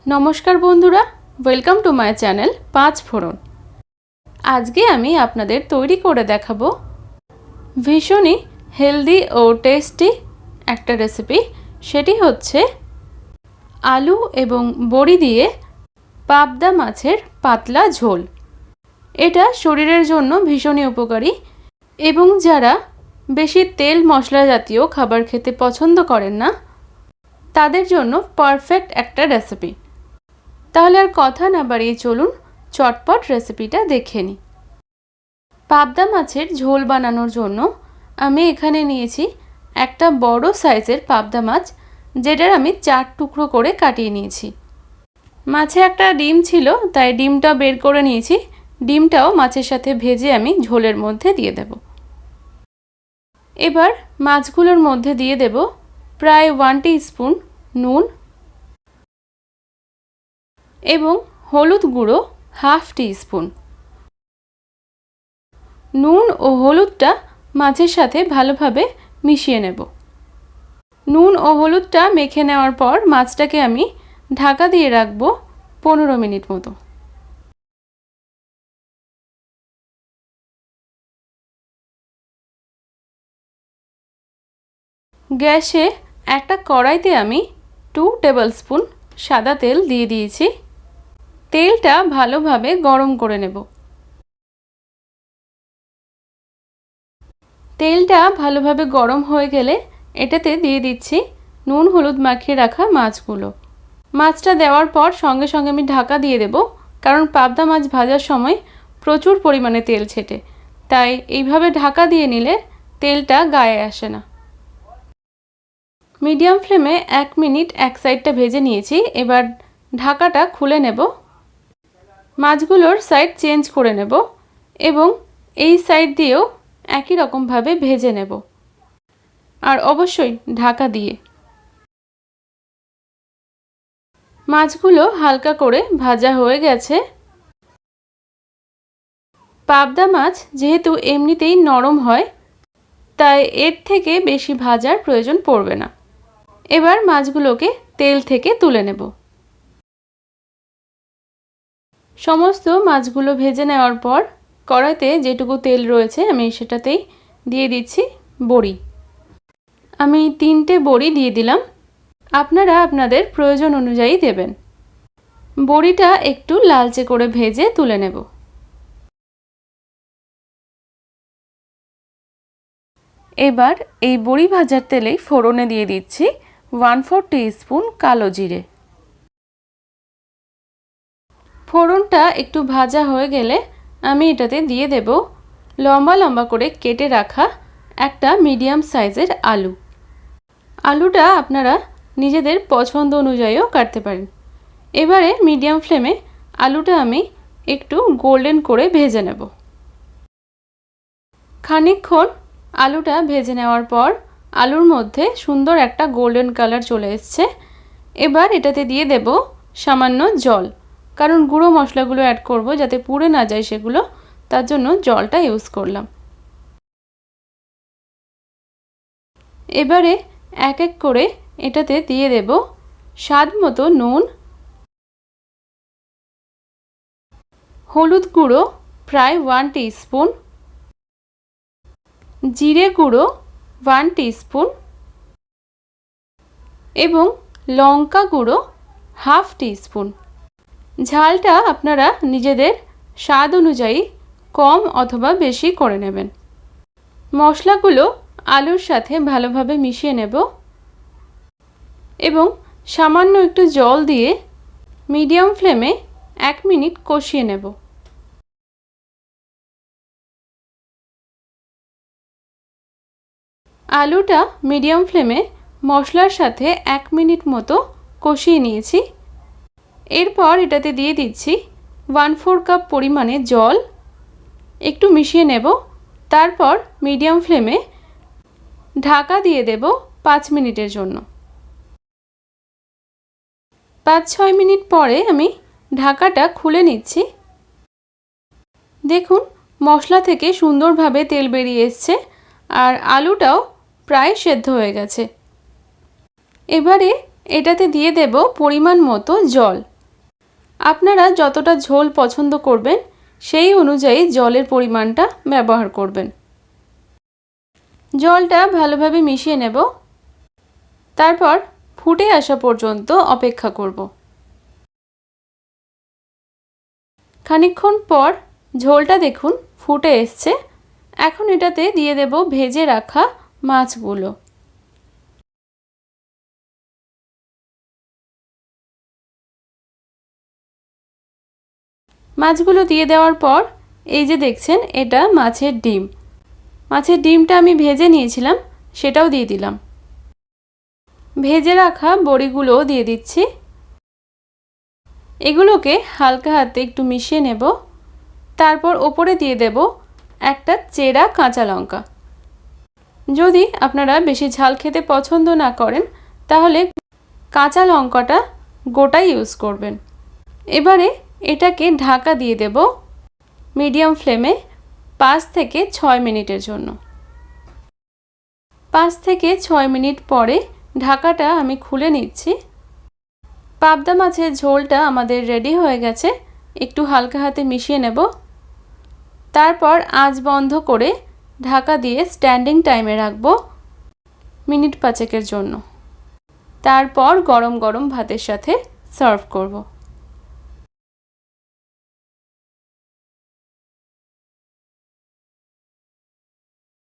নমস্কার বন্ধুরা, welcome to my channel পাঁচ ফোড়ন। আজকে আমি আপনাদের তৈরি করে দেখাবো ভীষণই হেলদি ও টেস্টি একটা রেসিপি। সেটি হচ্ছে আলু এবং বড়ি দিয়ে পাবদা মাছের পাতলা ঝোল। এটা শরীরের জন্য ভীষণই উপকারী এবং যারা বেশি তেল মশলা জাতীয় খাবার খেতে পছন্দ করেন না তাদের জন্য পারফেক্ট একটা রেসিপি। তাহলে আর কথা না বাড়িয়ে চলুন চটপট রেসিপিটা দেখে নিই। পাবদা মাছের ঝোল বানানোর জন্য আমি এখানে নিয়েছি একটা বড় সাইজের পাবদা মাছ, যেটার আমি 4 টুকরো করে কাটিয়ে নিয়েছি। মাছে একটা ডিম ছিল, তাই ডিমটা বের করে নিয়েছি। ডিমটাও মাছের সাথে ভেজে আমি ঝোলের মধ্যে দিয়ে দেব। এবার মাছগুলোর মধ্যে দিয়ে দেব প্রায় 1 টিস্পুন নুন এবং হলুদ গুঁড়ো হাফ টিস্পুন। নুন ও হলুদটা মাছের সাথে ভালোভাবে মিশিয়ে নেব। নুন ও হলুদটা মেখে নেওয়ার পর মাছটাকে আমি ঢাকা দিয়ে রাখবো 15 মিনিট মতো। গ্যাসে একটা কড়াইতে আমি 2 টেবিলস্পুন সাদা তেল দিয়ে দিয়েছি। তেলটা ভালোভাবে গরম করে নেব। তেলটা ভালোভাবে গরম হয়ে গেলে এটাতে দিয়ে দিচ্ছি নুন হলুদ মাখিয়ে রাখা মাছগুলো। মাছটা দেওয়ার পর সঙ্গে সঙ্গে আমি ঢাকা দিয়ে দেব, কারণ পাবদা মাছ ভাজার সময় প্রচুর পরিমাণে তেল ছেটে, তাই এইভাবে ঢাকা দিয়ে নিলে তেলটা গায়ে আসে না। মিডিয়াম ফ্লেমে 1 মিনিট এক সাইডটা ভেজে নিয়েছি। এবার ঢাকাটা খুলে নেব, মাছগুলোর সাইড চেঞ্জ করে নেব এবং এই সাইড দিয়েও একই রকমভাবে ভেজে নেব, আর অবশ্যই ঢাকা দিয়ে। মাছগুলো হালকা করে ভাজা হয়ে গেছে। পাবদা মাছ যেহেতু এমনিতেই নরম হয়, তাই এর থেকে বেশি ভাজার প্রয়োজন পড়বে না। এবার মাছগুলোকে তেল থেকে তুলে নেব। সমস্ত মাছগুলো ভেজে নেওয়ার পর কড়াইতে যেটুকু তেল রয়েছে আমি সেটাতেই দিয়ে দিচ্ছি বড়ি। আমি 3টে বড়ি দিয়ে দিলাম, আপনারা আপনাদের প্রয়োজন অনুযায়ী দেবেন। বড়িটা একটু লালচে করে ভেজে তুলে নেব। এবার এই বড়ি ভাজার তেলেই ফোড়নে দিয়ে দিচ্ছি 1/4 টিস্পুন কালো জিরে। ফোড়নটা একটু ভাজা হয়ে গেলে আমি এটাতে দিয়ে দেব লম্বা লম্বা করে কেটে রাখা একটা মিডিয়াম সাইজের আলু। আলুটা আপনারা নিজেদের পছন্দ অনুযায়ীও কাটতে পারেন। এবারে মিডিয়াম ফ্লেমে আলুটা আমি একটু গোল্ডেন করে ভেজে নেব। খানিকক্ষণ আলুটা ভেজে নেওয়ার পর আলুর মধ্যে সুন্দর একটা গোল্ডেন কালার চলে এসছে। এবার এটাতে দিয়ে দেব সামান্য জল, কারণ গুঁড়ো মশলাগুলো অ্যাড করব যাতে পুড়ে না যায় সেগুলো, তার জন্য জলটা ইউজ করলাম। এবারে এক এক করে এটাতে দিয়ে দেব স্বাদ মতো নুন, হলুদ গুঁড়ো প্রায় 1 টিস্পুন, জিরে গুঁড়ো 1 টিস্পুন এবং লঙ্কা গুঁড়ো হাফ টিস্পুন। ঝালটা আপনারা নিজেদের স্বাদ অনুযায়ী কম অথবা বেশি করে নেবেন। মশলাগুলো আলুর সাথে ভালোভাবে মিশিয়ে নেব এবং সামান্য একটু জল দিয়ে মিডিয়াম ফ্লেমে 1 মিনিট কষিয়ে নেব। আলুটা মিডিয়াম ফ্লেমে মশলার সাথে 1 মিনিট মতো কষিয়ে নিয়েছি। এরপর এটাতে দিয়ে দিচ্ছি 1/4 কাপ পরিমাণে জল, একটু মিশিয়ে নেব। তারপর মিডিয়াম ফ্লেমে ঢাকা দিয়ে দেব 5 মিনিটের জন্য। 5-6 মিনিট পরে আমি ঢাকাটা খুলে নিচ্ছি। দেখুন মশলা থেকে সুন্দরভাবে তেল বেরিয়ে এসছে আর আলুটাও প্রায় সেদ্ধ হয়ে গেছে। এবারে এটাতে দিয়ে দেব পরিমাণ মতো জল। আপনারা যতটা ঝোল পছন্দ করবেন সেই অনুযায়ী জলের পরিমাণটা ব্যবহার করবেন। জলটা ভালোভাবে মিশিয়ে নেব, তারপর ফুটে আসা পর্যন্ত অপেক্ষা করব। খানিকক্ষণ পর ঝোলটা দেখুন ফুটে এসছে। এখন এটাতে দিয়ে দেব ভেজে রাখা মাছগুলো। মাছগুলো দিয়ে দেওয়ার পর এই যে দেখছেন এটা মাছের ডিম। মাছের ডিমটা আমি ভেজে নিয়েছিলাম, সেটাও দিয়ে দিলাম। ভেজে রাখা বড়িগুলোও দিয়ে দিচ্ছি। এগুলোকে হালকা হাতে একটু মিশিয়ে নেব, তারপর ওপরে দিয়ে দেব একটা চেরা কাঁচা লঙ্কা। যদি আপনারা বেশি ঝাল খেতে পছন্দ না করেন তাহলে কাঁচা লঙ্কাটা গোটাই ইউজ করবেন। এবারে এটাকে ঢাকা দিয়ে দেব মিডিয়াম ফ্লেমে 5 থেকে 6 মিনিটের জন্য। 5 থেকে 6 মিনিট পরে ঢাকাটা আমি খুলে নিচ্ছি। পাবদা মাছের ঝোলটা আমাদের রেডি হয়ে গেছে। একটু হালকা হাতে মিশিয়ে নেব, তারপর আঁচ বন্ধ করে ঢাকা দিয়ে স্ট্যান্ডিং টাইমে রাখব মিনিট 5 জন্য। তারপর গরম গরম ভাতের সাথে সার্ভ করব।